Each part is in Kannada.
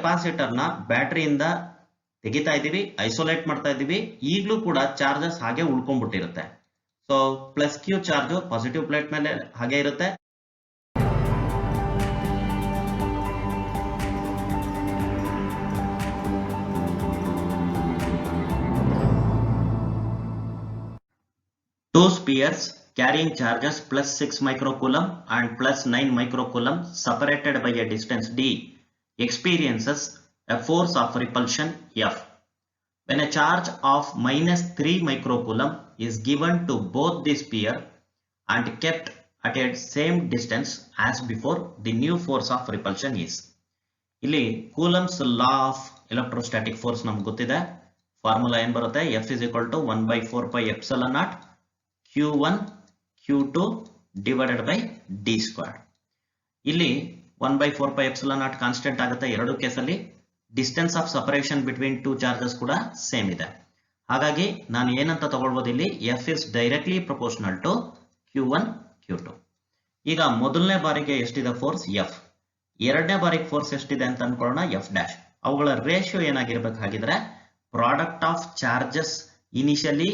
ಕೆಪಾಸಿಟರ್ ನ ಬ್ಯಾಟರಿಯಿಂದ ತೆಗಿತಾ ಇದೀವಿ, ಐಸೋಲೇಟ್ ಮಾಡ್ತಾ ಇದೀವಿ, ಈಗಲೂ ಕೂಡ ಚಾರ್ಜಸ್ ಹಾಗೆ ಉಳ್ಕೊಂಡ್ಬಿಟ್ಟಿರುತ್ತೆ. So plus Q charge positive plate ಮೇಲೆ ಹಾಗೆ ಇರುತ್ತೆ. Two spheres carrying charges plus 6 microcoulomb and plus 9 microcoulomb separated by a distance d experiences a force of repulsion F. When a charge of minus 3 microcoulomb is given to both the sphere and kept at a same distance as before, the new force of repulsion is. ಇಲ್ಲಿ coulombs law of electrostatic force ನಮ್ಗೆ ಗೊತ್ತಿದೆ. ಫಾರ್ಮುಲಾ ಏನ್ ಬರುತ್ತೆ? F is equal to 1/4 pi epsilon naught Q1 Q2 divided by d square. ಇಲ್ಲಿ 1/4 pi epsilon naught ಕಾನ್ಸ್ಟೆಂಟ್ ಆಗುತ್ತೆ ಎರಡು ಕೇಸಲ್ಲಿ. Distance of separation between two charges ಕೂಡ ಸೇಮ್ ಇದೆ. ಹಾಗಾಗಿ ನಾನು ಏನಂತ ತಗೊಳ್ಬೋದು ಇಲ್ಲಿ? F is directly proportional to Q1 Q2. ಈಗ ಮೊದಲನೇ ಬಾರಿಗೆ ಎಷ್ಟಿದೆ ಫೋರ್ಸ್? F. ಎರಡನೇ ಬಾರಿಗೆ ಫೋರ್ಸ್ ಎಷ್ಟಿದೆ ಅಂತ ಅನ್ಕೊಳ್ಳೋಣ? F dash. ಅವುಗಳ ರೇಷಿಯೋ ಏನಾಗಿರ್ಬೇಕಾಗಿದ್ರೆ product of charges initially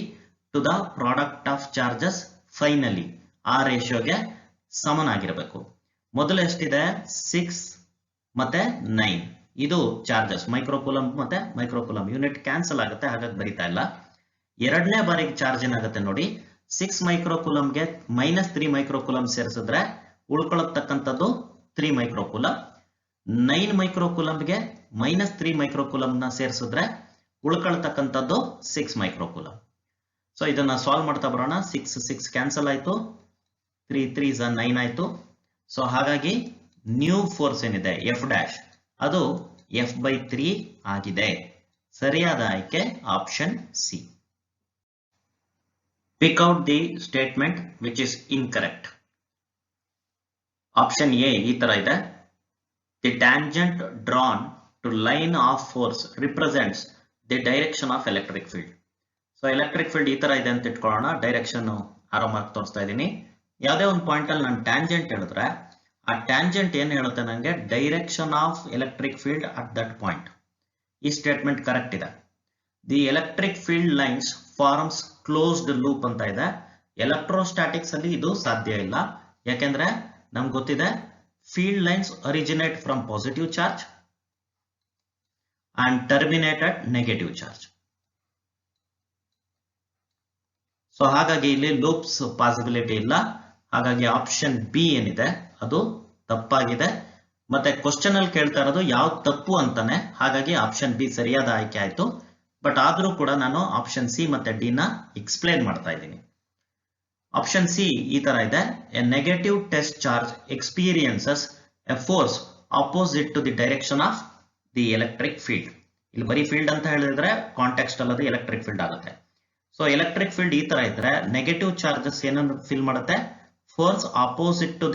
to the product of charges finally, ಆ ರೇಷಿಯೋಗೆ ಸಮನಾಗಿರಬೇಕು. ಮೊದಲು ಎಷ್ಟಿದೆ? 6 ಮತ್ತೆ 9. ಇದು ಚಾರ್ಜಸ್ ಮೈಕ್ರೋಕೂಲಮ್ ಮತ್ತೆ ಮೈಕ್ರೋಕೂಲಮ್ ಯೂನಿಟ್ ಕ್ಯಾನ್ಸಲ್ ಆಗುತ್ತೆ, ಹಾಗಾಗಿ ಬರಿತಾ ಇಲ್ಲ. ಎರಡನೇ ಬಾರಿಗೆ ಚಾರ್ಜ್ ಏನಾಗುತ್ತೆ ನೋಡಿ, 6 ಮೈಕ್ರೋಕೂಲಮ್ಗೆ -3 ಮೈಕ್ರೋಕೂಲಮ್ ಸೇರಿಸಿದ್ರೆ ಉಳ್ಕೊಳ್ಳತಕ್ಕಂಥದ್ದು 3 ಮೈಕ್ರೋಕೂಲಮ್. 9 ಮೈಕ್ರೋಕೂಲಮ್ಗೆ -3 ಮೈಕ್ರೋಕೂಲಮ್ ನ ಸೇರಿಸಿದ್ರೆ ಉಳ್ಕೊಳ್ತಕ್ಕಂಥದ್ದು 6 ಮೈಕ್ರೋಕೂಲಮ್. ಸೊ ಇದನ್ನ ಸಾಲ್ವ್ ಮಾಡ್ತಾ ಬರೋಣ. 6 ಕ್ಯಾನ್ಸಲ್ ಆಯ್ತು, 3 9 ಆಯ್ತು. ಸೊ ಹಾಗಾಗಿ ನ್ಯೂ ಫೋರ್ಸ್ ಏನಿದೆ F ಡ್ಯಾಶ್, ಅದು F/3 ಆಗಿದೆ. ಸರಿಯಾದ ಆಯ್ಕೆ option C. Pick out the statement which is incorrect. Option A ಈ ತರ ಇದೆ. The tangent drawn to line of force represents the direction of electric field. So electric field ಈ ತರ ಇದೆ ಅಂತ ಇಟ್ಕೊಳ್ಳೋಣ. ಡೈರೆಕ್ಷನ್ ಆರೋ ಮಾರ್ಕ್ ತೋರಿಸ್ತಾ ಇದ್ದೀನಿ. ಯಾವುದೇ ಒಂದು ಪಾಯಿಂಟ್ ಅಲ್ಲಿ ನಾನು ಟ್ಯಾಂಜೆಂಟ್ ಹೇಳಿದ್ರೆ ಆ ಟ್ಯಾಂಜೆಂಟ್ ಏನ್ ಹೇಳುತ್ತೆ ನನಗೆ? Direction of electric field at that point. ಈ ಸ್ಟೇಟ್ಮೆಂಟ್ ಕರೆಕ್ಟ್ ಇದೆ. The electric field lines forms closed loop ಅಂತ ಇದೆ. ಎಲೆಕ್ಟ್ರೋಸ್ಟಾಟಿಕ್ಸ್ ಅಲ್ಲಿ ಇದು ಸಾಧ್ಯ ಇಲ್ಲ. ಯಾಕೆಂದ್ರೆ ನಮ್ಗೆ ಗೊತ್ತಿದೆ field lines originate from positive charge and terminate at negative charge. So ಹಾಗಾಗಿ ಇಲ್ಲಿ ಲೂಪ್ಸ್ ಪಾಸಿಬಿಲಿಟಿ ಇಲ್ಲ. ಹಾಗಾಗಿ ಆಪ್ಷನ್ ಬಿ ಏನಿದೆ ಅದು ತಪ್ಪಾಗಿದೆ. ಮತ್ತೆ ಕ್ವಶನ್ ಅಲ್ಲಿ ಕೇಳ್ತಾ ಇರೋದು ಯಾವ ತಪ್ಪು ಅಂತಾನೆ, ಹಾಗಾಗಿ ಆಪ್ಷನ್ ಬಿ ಸರಿಯಾದ ಆಯ್ಕೆ ಆಯ್ತು. ಬಟ್ ಆದ್ರೂ ಕೂಡ ನಾನು ಆಪ್ಷನ್ ಸಿ ಮತ್ತೆ ಡಿ ನ ಎಕ್ಸ್ಪ್ಲೇನ್ ಮಾಡ್ತಾ ಇದ್ದೀನಿ. ಆಪ್ಷನ್ ಸಿ ಈ ತರ ಇದೆ. A negative test charge experiences a force opposite to the direction of the electric field. ಇಲ್ಲಿ ಬರೀ ಫೀಲ್ಡ್ ಅಂತ ಹೇಳಿದ್ರೆ ಕಾಂಟೆಕ್ಸ್ಟ್ ಅಲ್ಲದು ಎಲೆಕ್ಟ್ರಿಕ್ ಫೀಲ್ಡ್ ಆಗುತ್ತೆ. ಸೊ ಎಲೆಕ್ಟ್ರಿಕ್ ಫೀಲ್ಡ್ ಈ ತರ ಇದ್ರೆ ನೆಗೆಟಿವ್ ಚಾರ್ಜಸ್ ಏನನ್ನು ಫೀಲ್ ಮಾಡುತ್ತೆ? Force opposite to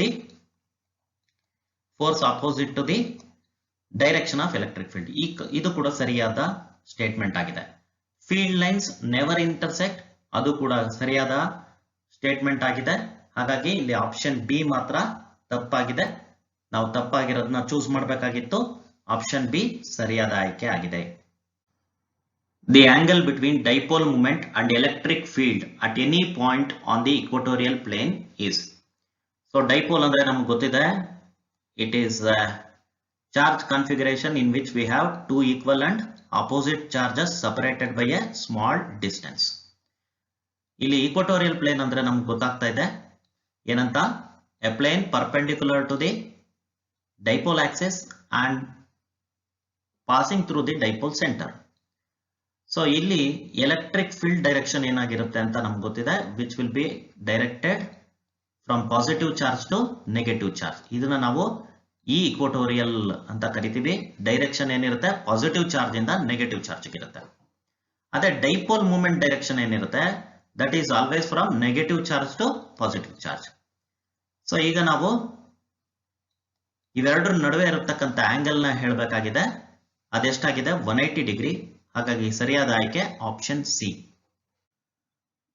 the direction of electric field. ಇದು ಕೂಡ ಸರಿಯಾದ ಸ್ಟೇಟ್ಮೆಂಟ್ ಆಗಿದೆ. ಫೀಲ್ಡ್ ಲೈನ್ಸ್ ನೆವರ್ ಇಂಟರ್ಸೆಕ್ಟ್, ಅದು ಕೂಡ ಸರಿಯಾದ ಸ್ಟೇಟ್ಮೆಂಟ್ ಆಗಿದೆ. ಹಾಗಾಗಿ ಇಲ್ಲಿ ಆಪ್ಷನ್ ಬಿ ಮಾತ್ರ ತಪ್ಪಾಗಿದೆ. ನಾವು ತಪ್ಪಾಗಿರೋದನ್ನ ಚೂಸ್ ಮಾಡಬೇಕಾಗಿತ್ತು. ಆಪ್ಷನ್ ಬಿ ಸರಿಯಾದ ಆಯ್ಕೆ ಆಗಿದೆ. The angle between dipole moment and electric field at any point on the equatorial plane is. So dipole andre naಮಗೆ ಗೊತ್ತಿದೆ, it is a charge configuration in which we have two equal and opposite charges separated by a small distance. ಇಲ್ಲಿ equatorial plane ಅಂದ್ರೆ ನಮಗೆ ಗೊತ್ತಾಗ್ತಾ ಇದೆ ಏನಂತ? A plane perpendicular to the dipole axis and passing through the dipole center. So ಇಲ್ಲಿ ಎಲೆಕ್ಟ್ರಿಕ್ ಫೀಲ್ಡ್ ಡೈರೆಕ್ಷನ್ ಏನಾಗಿರುತ್ತೆ ಅಂತ ನಮ್ಗೆ ಗೊತ್ತಿದೆ, which will be directed from positive charge to negative charge. ಇದನ್ನ ನಾವು ಈ ಇಕ್ವಟೋರಿಯಲ್ ಅಂತ ಕರಿತೀವಿ. ಡೈರೆಕ್ಷನ್ ಏನಿರುತ್ತೆ? ಪಾಸಿಟಿವ್ ಚಾರ್ಜ್ ಇಂದ ನೆಗೆಟಿವ್ ಚಾರ್ಜ್ ಇರುತ್ತೆ. ಅದೇ ಡೈಪೋಲ್ ಮೂವ್ಮೆಂಟ್ ಡೈರೆಕ್ಷನ್ ಏನಿರುತ್ತೆ? That is always from negative charge to positive charge. So ಈಗ ನಾವು ಇವೆರಡರ ನಡುವೆ ಇರತಕ್ಕಂಥ ಆಂಗಲ್ ನ ಹೇಳಬೇಕಾಗಿದೆ. ಅದೆಷ್ಟಾಗಿದೆ? 180 ಡಿಗ್ರಿ. ಹಾಗಾಗಿ ಸರಿಯಾದ ಆಯ್ಕೆ option C.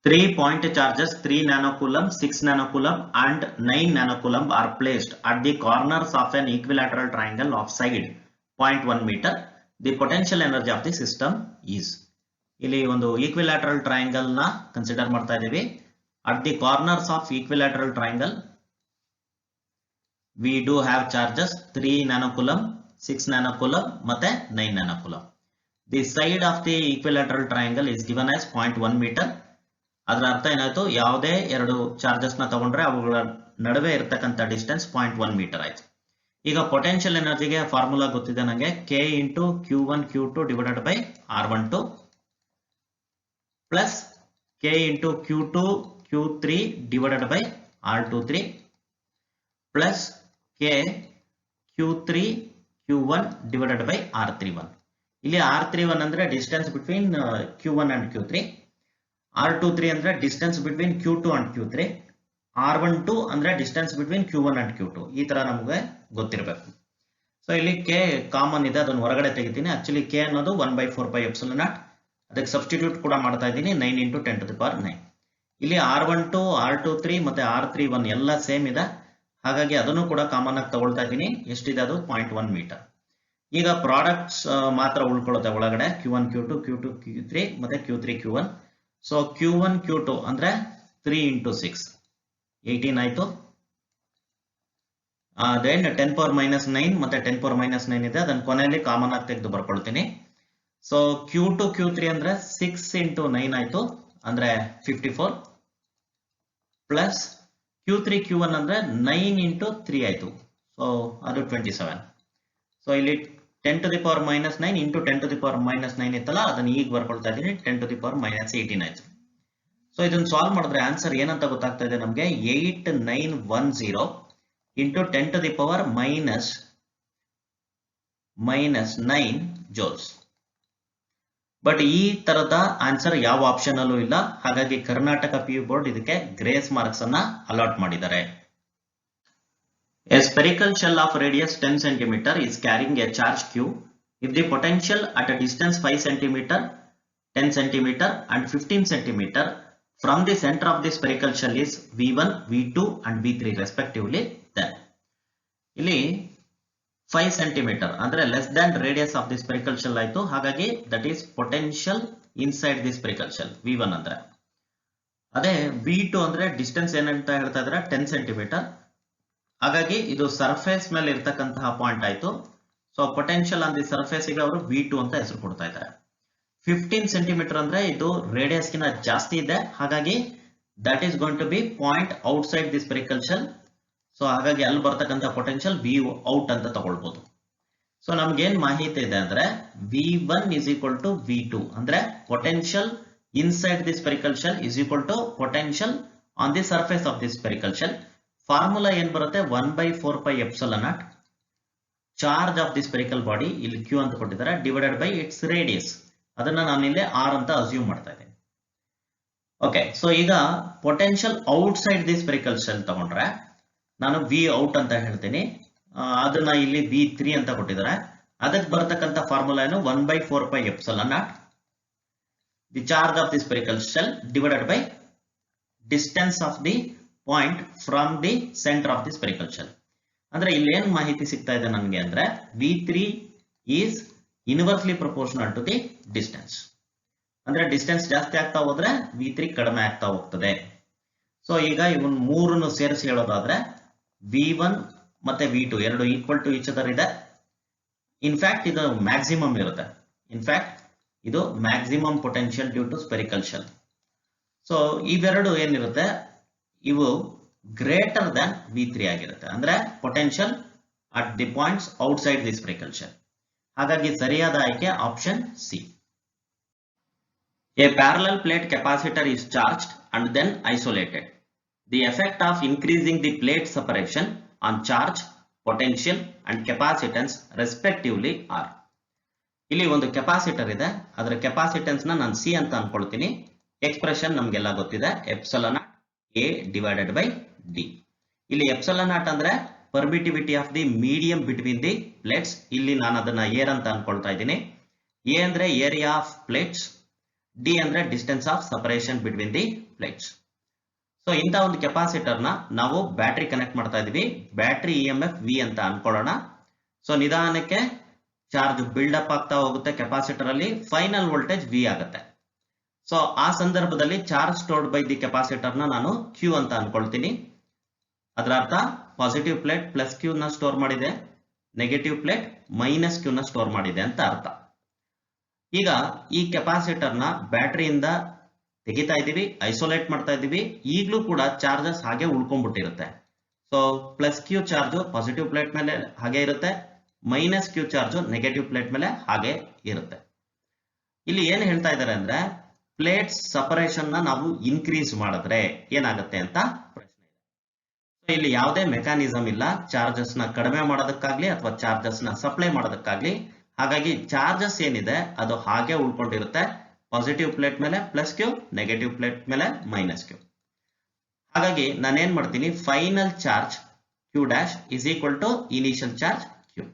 3 point charges 3 nanocoulomb, 6 nanocoulomb and 9 nanocoulomb are placed at the corners of an equilateral triangle of side 0.1 meter. The potential energy of the system is. ಇಲ್ಲಿ ಒಂದು ಈಕ್ವಿಲ್ಯಾಟರಲ್ ಟ್ರಯಾಂಗಲ್ ನ ಕನ್ಸಿಡರ್ ಮಾಡ್ತಾ ಇದೀವಿ. At the corners of equilateral triangle, we do have charges 3 nanocoulomb, 6 nanocoulomb ಮತ್ತೆ 9 nanocoulomb. The side of the equilateral triangle is given as 0.1 meter. ಅದರ ಅರ್ಥ ಏನಾಯ್ತು, ಯಾವುದೇ ಎರಡು ಚಾರ್ಜಸ್ ನ ತಗೊಂಡ್ರೆ ಅವುಗಳ ನಡುವೆ ಇರತಕ್ಕಂತ ಡಿಸ್ಟೆನ್ಸ್ 0.1 ಮೀಟರ್ ಆಯ್ತು. ಈಗ ಪೊಟೆನ್ಷಿಯಲ್ ಎನರ್ಜಿಗೆ ಫಾರ್ಮುಲಾ ಗೊತ್ತಿದೆ ನನಗೆ, K into Q1 Q2 divided by R12 plus K into Q2 Q3 divided by R23 plus K Q3 Q1 divided by R31. ಇಲ್ಲಿ R31 ಅಂದ್ರೆ distance between Q1 and Q3, R23 ಅಂದ್ರೆ distance between Q2 and Q3, R12 ಅಂದ್ರೆ distance between Q1 and Q2. ಈ ತರ ನಮಗೆ ಗೊತ್ತಿರಬೇಕು. ಸೊ ಇಲ್ಲಿ K ಕಾಮನ್ ಇದೆ, ಅದನ್ನು ಹೊರಗಡೆ ತೆಗಿತೀನಿ. ಆಕ್ಚುಲಿ K ಅನ್ನೋದು 1/4πε0. ಅದಕ್ಕೆ ಸಬ್ಸ್ಟಿಟ್ಯೂಟ್ ಕೂಡ ಮಾಡ್ತಾ ಇದ್ದೀನಿ, 9 into 10 to the power 9. ಇಲ್ಲಿ R12, R23 ಮತ್ತೆ R31 ಎಲ್ಲ ಸೇಮ್ ಇದೆ, ಹಾಗಾಗಿ ಅದನ್ನು ಕೂಡ ಕಾಮನ್ ಆಗಿ ತಗೊಳ್ತಾ ಇದ್ದೀನಿ. ಎಷ್ಟಿದೆ ಅದು? 0.1 ಮೀಟರ್. ಈಗ ಪ್ರಾಡಕ್ಟ್ಸ್ ಮಾತ್ರ ಉಳ್ಕೊಳ್ಳುತ್ತೆ ಒಳಗಡೆ, Q1 Q2 Q2 Q3 ಮತ್ತೆ Q3 Q1. So Q1 Q2 ಅಂದ್ರೆ 3 into 6 18 ಆಯ್ತು. ದೆನ್ 10 power minus 9 ಮತ್ತೆ 10 power minus 9 ಇದೆ, ಅದನ್ನ ಕೊನೆಯಲ್ಲಿ ಕಾಮನ್ ಆಗಿ ತೆಗೆದು ಬರ್ಕೊಳ್ತೀನಿ. ಸೊ Q2 Q3 ಅಂದ್ರೆ 6 into 9 ಆಯ್ತು, ಅಂದ್ರೆ 54 ಪ್ಲಸ್ Q3 Q1 ಅಂದ್ರೆ 9 into 3 ಆಯ್ತು, ಸೊ ಅದು 27. ಸೊ ಇಲ್ಲಿ 10 to the power minus 9 into 10 to the power minus 9 ಇತ್ತಲ್ಲ, ಅದನ್ನ ಈಗ ಬರ್ಕೊಳ್ತಾ ಇದ್ದೀನಿ, 10 to the power minus 18 ಆಯ್ತು. ಸೊ ಇದನ್ನ ಸಾಲ್ವ್ ಮಾಡಿದ್ರೆ ಆನ್ಸರ್ ಏನಂತ ಗೊತ್ತಾಗ್ತಾ ಇದೆ ನಮಗೆ, 8910 into 10 to the power minus 9 joules. But ಈ ತರದ ಆನ್ಸರ್ ಯಾವ ಆಪ್ಷನ್ ಅಲ್ಲೂ ಇಲ್ಲ, ಹಾಗಾಗಿ ಕರ್ನಾಟಕ PU ಬೋರ್ಡ್ ಇದಕ್ಕೆ ಗ್ರೇಸ್ ಮಾರ್ಕ್ಸ್ ಅನ್ನ ಅಲಾಟ್ ಮಾಡಿದ್ದಾರೆ. A spherical shell of radius 10 cm is carrying a charge Q. If the potential at a distance 5 cm, 10 cm and 15 cm from the center of the spherical shell is V1, V2 and V3 respectively, then ಇಲ್ಲಿ 5 cm ಅಂದ್ರೆ less than radius of the spherical shell ಆಯ್ತು, ಹಾಗಾಗಿ that is potential inside the spherical shell V1 ಅಂದ್ರೆ. ಅದೇ V2 ಅಂದ್ರೆ ಡಿಸ್ಟೆನ್ಸ್ ಏನಂತ ಹೇಳ್ತಾ ಇದ್ರೆ 10 cm, ಹಾಗಾಗಿ ಇದು ಸರ್ಫೇಸ್ ಮೇಲೆ ಇರ್ತಕ್ಕಂತಹ ಪಾಯಿಂಟ್ ಆಯ್ತು. So potential on the surface ಗೆ ಅವರು V2 ಅಂತ ಹೆಸರು ಕೊಡ್ತಾ ಇದ್ದಾರೆ. 15 cm ಅಂದ್ರೆ ಇದು ರೇಡಿಯಸ್ ಗಿನ ಜಾಸ್ತಿ ಇದೆ, ಹಾಗಾಗಿ that is going to be point outside the spherical shell. So ಹಾಗಾಗಿ ಅಲ್ಲಿ ಬರ್ತಕ್ಕಂಥ ಪೊಟೆನ್ಷಿಯಲ್ V ಔಟ್ ಅಂತ ತಗೊಳ್ಬಹುದು. ಸೊ ನಮ್ಗೆ ಏನ್ ಮಾಹಿತಿ ಇದೆ ಅಂದ್ರೆ V1 is equal to V2 ಅಂದ್ರೆ potential inside the spherical shell is equal to potential on the surface of the spherical shell. Formula ಏನ್ ಬರುತ್ತೆ, 1/4πε0 charge of the spherical body, ಇಲ್ಲಿ Q ಅಂತ ಕೊಟ್ಟಿದ್ದಾರೆ, ಡಿವೈಡೆಡ್ ಬೈ ಇಟ್ಸ್ ರೇಡಿಯಸ್. ಅದನ್ನ ನಾನು ಇಲ್ಲಿ R ಅಂತ ಅಸ್ಯೂಮ್ ಮಾಡ್ತಾ ಇದ್ದೀನಿ. ಓಕೆ, ಸೊ ಈಗ potential outside the spherical shell ತಗೊಂಡ್ರೆ ನಾನು V ಔಟ್ ಅಂತ ಹೇಳ್ತೀನಿ, ಅದನ್ನ ಇಲ್ಲಿ V3 ಅಂತ ಕೊಟ್ಟಿದ್ದಾರೆ. ಅದಕ್ಕೆ ಬರತಕ್ಕಂತ ಫಾರ್ಮುಲಾ ಏನು, 1/4πε0 the charge of the spherical shell divided by distance of the point from the centre of the spherical shell. ಅಂದ್ರೆ ಇಲ್ಲಿ ಏನ್ ಮಾಹಿತಿ ಸಿಗ್ತಾ ಇದೆ ನನಗೆ ಅಂದ್ರೆ V3 is inversely proportional to the distance. ಅಂದ್ರೆ ಡಿಸ್ಟೆನ್ಸ್ ಜಾಸ್ತಿ ಆಗ್ತಾ ಹೋದ್ರೆ V3 ಕಡಿಮೆ ಆಗ್ತಾ ಹೋಗ್ತದೆ. ಸೊ ಈಗ ಇವನ್ ಮೂರನ್ನು ಸೇರಿಸಿ ಹೇಳೋದಾದ್ರೆ V1 ಮತ್ತೆ V2 ಎರಡು ಈಕ್ವಲ್ ಟು ಈಚ್ ಅದರ್ ಇದೆ. ಇನ್ಫ್ಯಾಕ್ಟ್ ಇದು ಮ್ಯಾಕ್ಸಿಮಮ್ ಇರುತ್ತೆ, ಇನ್ಫ್ಯಾಕ್ಟ್ ಇದು maximum potential due to spherical shell. So ಇವೆರಡು ಏನಿರುತ್ತೆ, ಇವು ಗ್ರೇಟರ್ ದನ್ V3 ಆಗಿರುತ್ತೆ, ಅಂದ್ರೆ potential at the points outside the spherical shell. ಹಾಗಾಗಿ ಸರಿಯಾದ ಆಯ್ಕೆ option C. A parallel plate capacitor is charged and then isolated. The effect of increasing the plate separation on charge, potential and capacitance respectively are. ಇಲ್ಲಿ ಒಂದು ಕೆಪಾಸಿಟರ್ ಇದೆ, ಅದರ ಕೆಪಾಸಿಟೆನ್ಸ್ ನಾನು C ಅಂತ ಅನ್ಕೊಳ್ತೀನಿ. ಎಕ್ಸ್ಪ್ರೆಷನ್ ನಮಗೆಲ್ಲ ಗೊತ್ತಿದೆ, epsilon A divided by D. ಇಲ್ಲಿ ಎಪ್ಸಿಲಾನ್ ನಾಟ್ ಅಂದ್ರೆ permittivity of the medium between the plates. ಇಲ್ಲಿ ನಾನು ಅದನ್ನ ಏರ್ ಅಂತ ಅನ್ಕೊಳ್ತಾ ಇದ್ದೀನಿ. A ಅಂದ್ರೆ ಏರಿಯಾ ಆಫ್ ಪ್ಲೇಟ್ಸ್, D ಅಂದ್ರೆ distance of separation between the plates. So ಇಂಥ ಒಂದು ಕೆಪಾಸಿಟರ್ ನ ನಾವು ಬ್ಯಾಟ್ರಿ ಕನೆಕ್ಟ್ ಮಾಡ್ತಾ ಇದೀವಿ. ಬ್ಯಾಟ್ರಿ EMF V ಅಂತ ಅನ್ಕೊಳ್ಳೋಣ. ಸೊ ನಿಧಾನಕ್ಕೆ ಚಾರ್ಜ್ ಬಿಲ್ಡಪ್ ಆಗ್ತಾ ಹೋಗುತ್ತೆ ಕೆಪಾಸಿಟರ್ ಅಲ್ಲಿ, ಫೈನಲ್ ವೋಲ್ಟೇಜ್ ವಿ ಆಗುತ್ತೆ. ಸೊ ಆ ಸಂದರ್ಭದಲ್ಲಿ charge stored by the capacitor ನ ನಾನು ಕ್ಯೂ ಅಂತ ಅನ್ಕೊಳ್ತೀನಿ. ಅದರ ಅರ್ಥ ಪಾಸಿಟಿವ್ ಪ್ಲೇಟ್ ಪ್ಲಸ್ ಕ್ಯೂ ನ ಸ್ಟೋರ್ ಮಾಡಿದೆ, ನೆಗೆಟಿವ್ ಪ್ಲೇಟ್ ಮೈನಸ್ ಕ್ಯೂ ನ ಸ್ಟೋರ್ ಮಾಡಿದೆ ಅಂತ ಅರ್ಥ. ಈಗ ಈ ಕೆಪಾಸಿಟರ್ ನ ಬ್ಯಾಟರಿಯಿಂದ ತೆಗಿತಾ ಇದೀವಿ, ಐಸೋಲೇಟ್ ಮಾಡ್ತಾ ಇದೀವಿ, ಈಗಲೂ ಕೂಡ ಚಾರ್ಜಸ್ ಹಾಗೆ ಉಳ್ಕೊಂಡ್ಬಿಟ್ಟಿರುತ್ತೆ. So plus Q charge positive plate ಮೇಲೆ ಹಾಗೆ ಇರುತ್ತೆ, minus Q charge negative plate ಮೇಲೆ ಹಾಗೆ ಇರುತ್ತೆ. ಇಲ್ಲಿ ಏನ್ ಹೇಳ್ತಾ ಇದ್ದಾರೆ ಅಂದ್ರೆ ಪ್ಲೇಟ್ಸ್ ಸಪರೇಷನ್ ನ ನಾವು ಇನ್ಕ್ರೀಸ್ ಮಾಡಿದ್ರೆ ಏನಾಗುತ್ತೆ ಅಂತ ಪ್ರಶ್ನೆ ಇದೆ. ಇಲ್ಲಿ ಯಾವುದೇ ಮೆಕ್ಯಾನಿಸಮ್ ಇಲ್ಲ ಚಾರ್ಜಸ್ ನ ಕಡಿಮೆ ಮಾಡೋದಕ್ಕಾಗ್ಲಿ ಅಥವಾ ಚಾರ್ಜಸ್ ನ ಸಪ್ಲೈ ಮಾಡೋದಕ್ಕಾಗ್ಲಿ. ಹಾಗಾಗಿ ಚಾರ್ಜಸ್ ಏನಿದೆ ಅದು ಹಾಗೆ ಉಳ್ಕೊಂಡಿರುತ್ತೆ, ಪಾಸಿಟಿವ್ ಪ್ಲೇಟ್ ಮೇಲೆ ಪ್ಲಸ್ ಕ್ಯೂ, ನೆಗೆಟಿವ್ ಪ್ಲೇಟ್ ಮೇಲೆ ಮೈನಸ್ ಕ್ಯೂ. ಹಾಗಾಗಿ ನಾನೇನ್ ಮಾಡ್ತೀನಿ, final charge Q dash is equal to initial charge Q.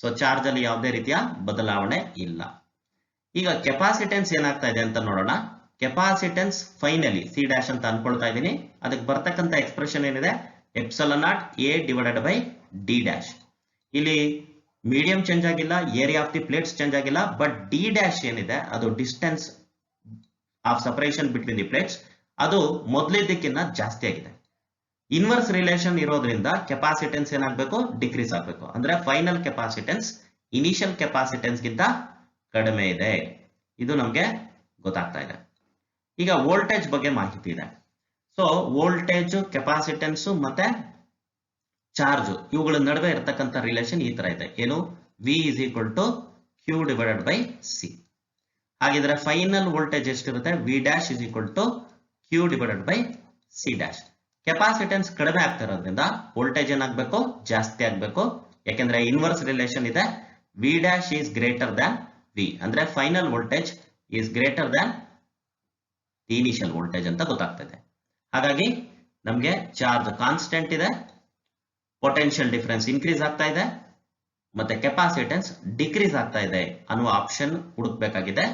So charge ಅಲ್ಲಿ ಯಾವುದೇ ರೀತಿಯ ಬದಲಾವಣೆ ಇಲ್ಲ. ಈಗ ಕೆಪಾಸಿಟೆನ್ಸ್ ಏನಾಗ್ತಾ ಇದೆ ಅಂತ ನೋಡೋಣ. ಕೆಪಾಸಿಟೆನ್ಸ್ ಫೈನಲಿ ಸಿ ಡ್ಯಾಶ್ ಅಂತ ಅನ್ಕೊಳ್ತಾ ಇದ್ದೀನಿ. ಅದಕ್ಕೆ ಬರ್ತಕ್ಕಂಥ ಎಕ್ಸ್ಪ್ರೆಷನ್ ಏನಿದೆ, epsilon naught A divided by D dash. ಇಲ್ಲಿ ಮೀಡಿಯಂ ಚೇಂಜ್ ಆಗಿಲ್ಲ, area of the plates change ಆಗಿಲ್ಲ, ಬಟ್ ಡಿ ಡ್ಯಾಶ್ ಏನಿದೆ ಅದು distance of separation between the plates ಅದು ಮೊದಲಿದ್ದಕ್ಕಿಂತ ಜಾಸ್ತಿ ಆಗಿದೆ. ಇನ್ವರ್ಸ್ ರಿಲೇಷನ್ ಇರೋದ್ರಿಂದ ಕೆಪಾಸಿಟೆನ್ಸ್ ಏನಾಗಬೇಕು, ಡಿಕ್ರೀಸ್ ಆಗಬೇಕು. ಅಂದ್ರೆ ಫೈನಲ್ ಕೆಪಾಸಿಟೆನ್ಸ್ ಇನಿಷಿಯಲ್ ಕೆಪಾಸಿಟೆನ್ಸ್ ಗಿಂತ ಕಡಿಮೆ ಇದೆ, ಇದು ನಮಗೆ ಗೊತ್ತಾಗ್ತಾ ಇದೆ. ಈಗ ವೋಲ್ಟೇಜ್ ಬಗ್ಗೆ ಮಾಹಿತಿ ಇದೆ. ಸೊ ವೋಲ್ಟೇಜ್, ಕೆಪಾಸಿಟೆನ್ಸ್ ಮತ್ತೆ ಚಾರ್ಜ್ ಇವುಗಳ ನಡುವೆ ಇರತಕ್ಕಂಥ ರಿಲೇಷನ್ ಈ ತರ ಇದೆ. ಏನು, V is equal to Q divided by C. ಹಾಗಿದ್ರೆ ಫೈನಲ್ ವೋಲ್ಟೇಜ್ ಎಷ್ಟಿರುತ್ತೆ, V dash is equal to Q divided by C dash. Capacitance ಕಡಿಮೆ ಆಗ್ತಾ ಇರೋದ್ರಿಂದ ವೋಲ್ಟೇಜ್ ಏನಾಗಬೇಕು, ಜಾಸ್ತಿ ಆಗಬೇಕು. ಯಾಕೆಂದ್ರೆ ಇನ್ವರ್ಸ್ ರಿಲೇಷನ್ ಇದೆ, V dash is greater than V, ಅಂದ್ರೆ final voltage is greater than initial voltage ಅಂತ ಗೊತ್ತಾಗ್ತದೆ. ಹಾಗಾಗಿ ನಮಗೆ ಚಾರ್ಜ್ ಕಾನ್ಸ್ಟೆಂಟ್ ಇದೆ, ಪೊಟೆನ್ಷಿಯಲ್ ಡಿಫರೆನ್ಸ್ ಇನ್ಕ್ರೀಸ್ ಆಗ್ತಾ ಇದೆ, ಮತ್ತೆ ಕೆಪಾಸಿಟೆನ್ಸ್ ಡಿಕ್ರೀಸ್ ಆಗ್ತಾ ಇದೆ ಅನ್ನುವ ಆಪ್ಷನ್ ಹುಡುಕ್ಬೇಕಾಗಿದೆ.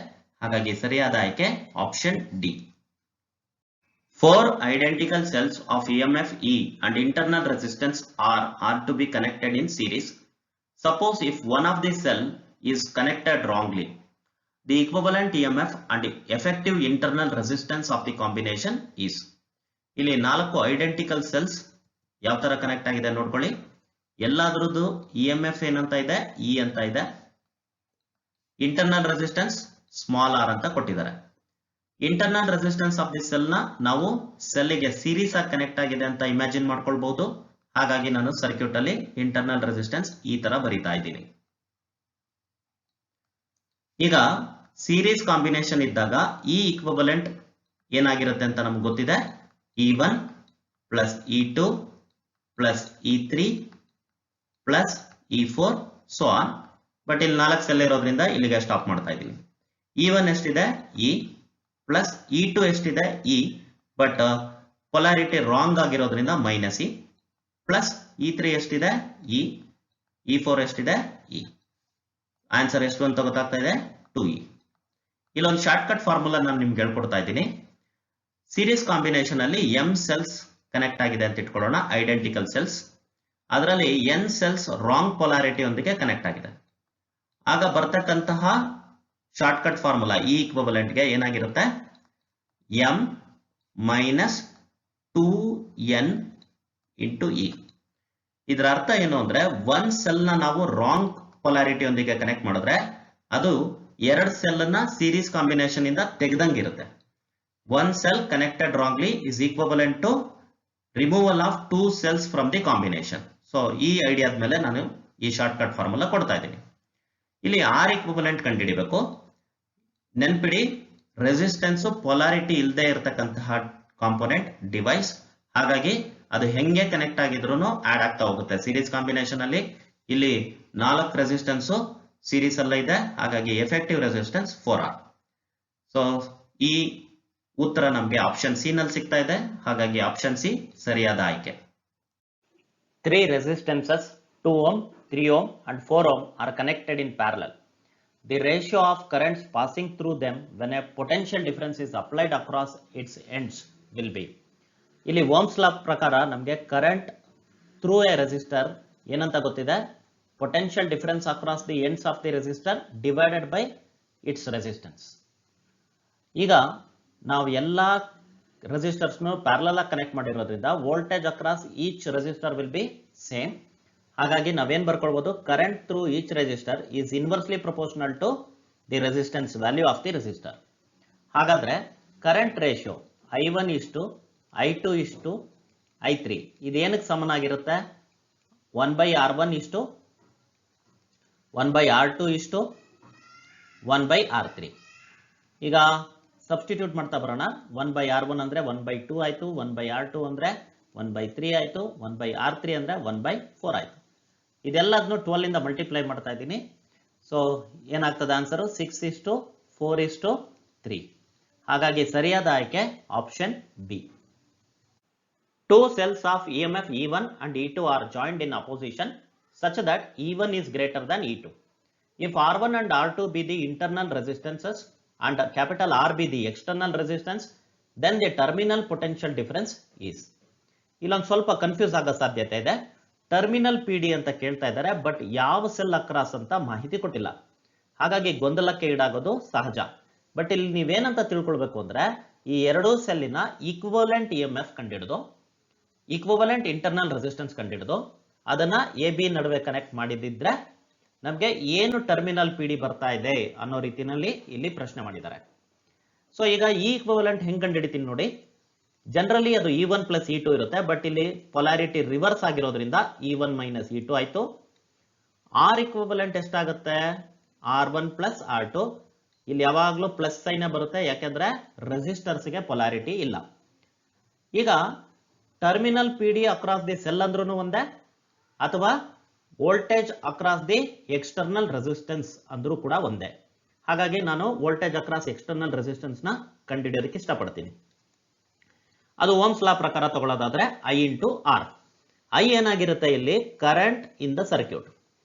ಹಾಗಾಗಿ ಸರಿಯಾದ ಆಯ್ಕೆ option D. 4 identical cells of EMF E and internal resistance R are to be connected in series. Suppose if one of the cell is connected wrongly, the equivalent EMF and effective internal resistance of the combination is. ಇಲ್ಲಿ 4 identical cells ಯಾವ ತರ ಕನೆಕ್ಟ್ ಆಗಿದೆ ನೋಡ್ಕೊಳ್ಳಿ. ಎಲ್ಲಾದ್ರದ್ದು EMF ಏನಂತ ಇದೆ, E ಅಂತ ಇದೆ. ಇಂಟರ್ನಲ್ ರೆಸಿಸ್ಟೆನ್ಸ್ ಸ್ಮಾಲ್ r ಅಂತ ಕೊಟ್ಟಿದ್ದಾರೆ. Internal resistance of the cell ನ ನಾವು ಸೆಲ್ಗೆ ಸೀರೀಸ್ ಆಗಿ ಕನೆಕ್ಟ್ ಆಗಿದೆ ಅಂತ ಇಮ್ಯಾಜಿನ್ ಮಾಡ್ಕೊಳ್ಬಹುದು. ಹಾಗಾಗಿ ನಾನು ಸರ್ಕ್ಯೂಟ್ ಅಲ್ಲಿ ಇಂಟರ್ನಲ್ ರೆಸಿಸ್ಟೆನ್ಸ್ ಈ ತರ ಬರೀತಾ ಇದ್ದೀನಿ. ಈಗ ಸೀರೀಸ್ ಕಾಂಬಿನೇಷನ್ ಇದ್ದಾಗ ಈ ಇಕ್ವಿವಲೆಂಟ್ ಏನಾಗಿರುತ್ತೆ ಅಂತ ನಮ್ಗೆ ಗೊತ್ತಿದೆ, E1 plus E2 plus E3 plus E4 so on. But ಇಲ್ಲಿ 4 ಸೆಲ್ ಇರೋದ್ರಿಂದ ಇಲ್ಲಿಗೆ ಸ್ಟಾಪ್ ಮಾಡ್ತಾ ಇದ್ದೀನಿ. E1 ಎಷ್ಟಿದೆ, E ಪ್ಲಸ್ E2 ಎಷ್ಟಿದೆ, E, ಬಟ್ ಪೊಲಾರಿಟಿ ರಾಂಗ್ ಆಗಿರೋದ್ರಿಂದ ಮೈನಸ್ E, ಪ್ಲಸ್ E3 ಎಷ್ಟಿದೆ, E, E4 ಎಷ್ಟಿದೆ, E. ಆನ್ಸರ್ ಎಷ್ಟು ಅಂತ ಗೊತ್ತಾಗ್ತಾ ಇದೆ, 2E. ಇಲ್ಲೊಂದು ಶಾರ್ಟ್ ಕಟ್ ಫಾರ್ಮುಲಾ ನಾನು ನಿಮ್ಗೆ ಹೇಳ್ಕೊಡ್ತಾ ಇದ್ದೀನಿ. ಸೀರೀಸ್ ಕಾಂಬಿನೇಷನ್ ಅಲ್ಲಿ m ಸೆಲ್ಸ್ ಕನೆಕ್ಟ್ ಆಗಿದೆ ಅಂತ ಇಟ್ಕೊಳ್ಳೋಣ, ಐಡೆಂಟಿಕಲ್ ಸೆಲ್ಸ್. ಅದರಲ್ಲಿ n ಸೆಲ್ಸ್ ರಾಂಗ್ ಪೊಲಾರಿಟಿ ಒಂದಿಗೆ ಕನೆಕ್ಟ್ ಆಗಿದೆ. ಆಗ ಬರ್ತಕ್ಕಂತಹ ಶಾರ್ಟ್ ಕಟ್ ಫಾರ್ಮುಲಾ ಈ ಇಕ್ವಿವಲೆಂಟ್ ಗೆ ಏನಾಗಿರುತ್ತೆ, m minus 2n into E. ಇದರ ಅರ್ಥ ಏನು ಅಂದ್ರೆ ಒನ್ ಸೆಲ್ ನ ನಾವು ರಾಂಗ್ ಪೊಲಾರಿಟಿ ಒಂದಿಗೆ ಕನೆಕ್ಟ್ ಮಾಡಿದ್ರೆ ಅದು 2 ಸೆಲ್ ನ ಸೀರೀಸ್ ಕಾಂಬಿನೇಷನ್ ಇಂದ ತೆಗೆದಂಗಿರುತ್ತೆ. One cell connected wrongly is equivalent to removal of 2 cells from the combination. So ಈ ಐಡಿಯಾದ ಮೇಲೆ ನಾನು ಈ ಶಾರ್ಟ್ ಕಟ್ ಫಾರ್ಮುಲಾ ಕೊಡ್ತಾ ಇದ್ದೀನಿ. ಇಲ್ಲಿ R ಇಕ್ವಿವಲೆಂಟ್ ಕಂಡುಹಿಡಿಬೇಕು. ನೆನ್ಪಿಡಿ, ರೆಸಿಸ್ಟೆನ್ಸ್ ಪೊಲಾರಿಟಿ ಇಲ್ಲದೆ ಇರತಕ್ಕಂತಹ ಕಾಂಪೋನೆಂಟ್ ಡಿವೈಸ್. ಹಾಗಾಗಿ ಅದು ಹೆಂಗೆ ಕನೆಕ್ಟ್ ಆಗಿದ್ರು ಆಡ್ ಆಗ್ತಾ ಹೋಗುತ್ತೆ ಸೀರೀಸ್ ಕಾಂಬಿನೇಷನ್ ಅಲ್ಲಿ. ಇಲ್ಲಿ 4 ರೆಸಿಸ್ಟೆನ್ಸ್ ಸೀರೀಸ್ ಅಲ್ಲ ಇದೆ, ಹಾಗಾಗಿ ಎಫೆಕ್ಟಿವ್ ರೆಸಿಸ್ಟೆನ್ಸ್ 4R. ಸೊ ಈ ಉತ್ತರ ನಮಗೆ ಆಪ್ಷನ್ ಸಿ ನಲ್ಲಿ ಸಿಗ್ತಾ ಇದೆ. ಹಾಗಾಗಿ ಆಪ್ಷನ್ ಸಿ ಸರಿಯಾದ ಆಯ್ಕೆ. 3 resistances 2 ohm, 3 ohm and 4 ohm are connected in parallel. The ratio of currents passing through them when a potential difference is applied across its ends will be. ಇಲ್ಲಿ ಓಮ್ಸ್ ಲಾ ಪ್ರಕಾರ ನಮಗೆ ಕರೆಂಟ್ ಥ್ರೂ ಎ ರೆಸಿಸ್ಟರ್ ಏನಂತ ಗೊತ್ತಿದೆ, potential difference across the ends of the resistor divided by its resistance. ಈಗ ನಾವು ಎಲ್ಲಾ resistors ನು parallel ಆಗಿ ಕನೆಕ್ಟ್ ಮಾಡಿರೋದ್ರಿಂದ voltage across each resistor will be same. ಹಾಗಾಗಿ ನಾವೇನ್ ಬರ್ಕೊಳ್ಬಹುದು, current through each resistor is inversely proportional to the resistance value of the resistor. ಹಾಗಾದ್ರೆ current ratio I1 is to I2 is to I3 ಇದೇನಕ್ಕೆ ಸಮನಾಗಿರುತ್ತೆ, 1/R1 is to 1/R2 is to 1/R3. ಈಗ ಸಬ್ಸ್ಟಿಟ್ಯೂಟ್ ಮಾಡ್ತಾ ಬರೋಣ. 1/R1 ಅಂದ್ರೆ 1/2 ಆಯ್ತು, 1/R2 ಅಂದ್ರೆ 1/3 ಆಯ್ತು, 1/R3 ಅಂದ್ರೆ 1/4 ಆಯ್ತು. ಇದೆಲ್ಲದನ್ನು 12 ಇಂದ ಮಲ್ಟಿಪ್ಲೈ ಮಾಡ್ತಾ ಇದ್ದೀನಿ. ಸೊ ಏನಾಗ್ತದೆ ಆನ್ಸರ್ 6:4:3. ಹಾಗಾಗಿ ಸರಿಯಾದ ಆಯ್ಕೆ option B. Two cells of EMF E1 and E2 are joined in opposition such that E1 is greater than E2. If R1 and R2 be the internal resistances and capital R be the external resistance, then the terminal potential difference is. ಇಲ್ಲೊಂದು ಸ್ವಲ್ಪ ಕನ್ಫ್ಯೂಸ್ ಆಗೋ ಸಾಧ್ಯತೆ ಇದೆ. ಟರ್ಮಿನಲ್ PD ಅಂತ ಕೇಳ್ತಾ ಇದ್ದಾರೆ, ಬಟ್ ಯಾವ ಸೆಲ್ ಅಕ್ರಾಸ್ ಅಂತ ಮಾಹಿತಿ ಕೊಟ್ಟಿಲ್ಲ. ಹಾಗಾಗಿ ಗೊಂದಲಕ್ಕೆ ಈಡಾಗೋದು ಸಹಜ. ಬಟ್ ಇಲ್ಲಿ ನೀವೇನಂತ ತಿಳ್ಕೊಳ್ಬೇಕು ಅಂದ್ರೆ, ಈ ಎರಡೂ ಸೆಲ್ಲಿನ ಈಕ್ವಲೆಂಟ್ EMF ಕಂಡಿಡಿದು, ಈಕ್ವಲೆಂಟ್ ಇಂಟರ್ನಲ್ ರೆಸಿಸ್ಟೆನ್ಸ್ ಕಂಡಿಡಿದು ಅದನ್ನ AB ನಡುವೆ ಕನೆಕ್ಟ್ ಮಾಡಿದ್ರೆ ನಮಗೆ ಏನು ಟರ್ಮಿನಲ್ PD ಬರ್ತಾ ಇದೆ ಅನ್ನೋ ರೀತಿಯಲ್ಲಿ ಇಲ್ಲಿ ಪ್ರಶ್ನೆ ಮಾಡಿದ್ದಾರೆ. ಸೊ ಈಗ ಈ ಈಕ್ವಲೆಂಟ್ ಹೆಂಗ್ ಕಂಡಿಡಿತೀನಿ ನೋಡಿ. ಜನರಲಿ ಅದು E1 ಪ್ಲಸ್ E2 ಇರುತ್ತೆ, ಬಟ್ ಇಲ್ಲಿ ಪೊಲಾರಿಟಿ ರಿವರ್ಸ್ ಆಗಿರೋದ್ರಿಂದ E1 ಮೈನಸ್ E2 ಆಯ್ತು. ಆರ್ ಈಕ್ವಲೆಂಟ್ ಎಷ್ಟಾಗುತ್ತೆ, R1 ಪ್ಲಸ್ R2. ಇಲ್ಲಿ ಯಾವಾಗ್ಲೂ ಪ್ಲಸ್ ಸೈನ್ ಬರುತ್ತೆ, ಯಾಕೆಂದ್ರೆ ರೆಸಿಸ್ಟರ್ಸ್ಗೆ ಪೊಲಾರಿಟಿ ಇಲ್ಲ. ಈಗ terminal PD across the cell ಅಂದ್ರೂ ಒಂದೇ, ಅಥವಾ voltage across the external resistance ಅಂದ್ರೂ ಕೂಡ ಒಂದೇ. ಹಾಗಾಗಿ ನಾನು ವೋಲ್ಟೇಜ್ ಅಕ್ರಾಸ್ ಎಕ್ಸ್ಟರ್ನಲ್ ರೆಸಿಸ್ಟೆನ್ಸ್ ನ ಕಂಡುಹಿಡಿಯೋದಕ್ಕೆ ಇಷ್ಟಪಡ್ತೀನಿ. ಅದು ಓಮ್ಸ್ ಲಾ ಪ್ರಕಾರ ತಗೊಳ್ಳೋದಾದ್ರೆ I ಇಂಟು ಆರ್. ಐ ಏನಾಗಿರುತ್ತೆ ಇಲ್ಲಿ, current in the circuit.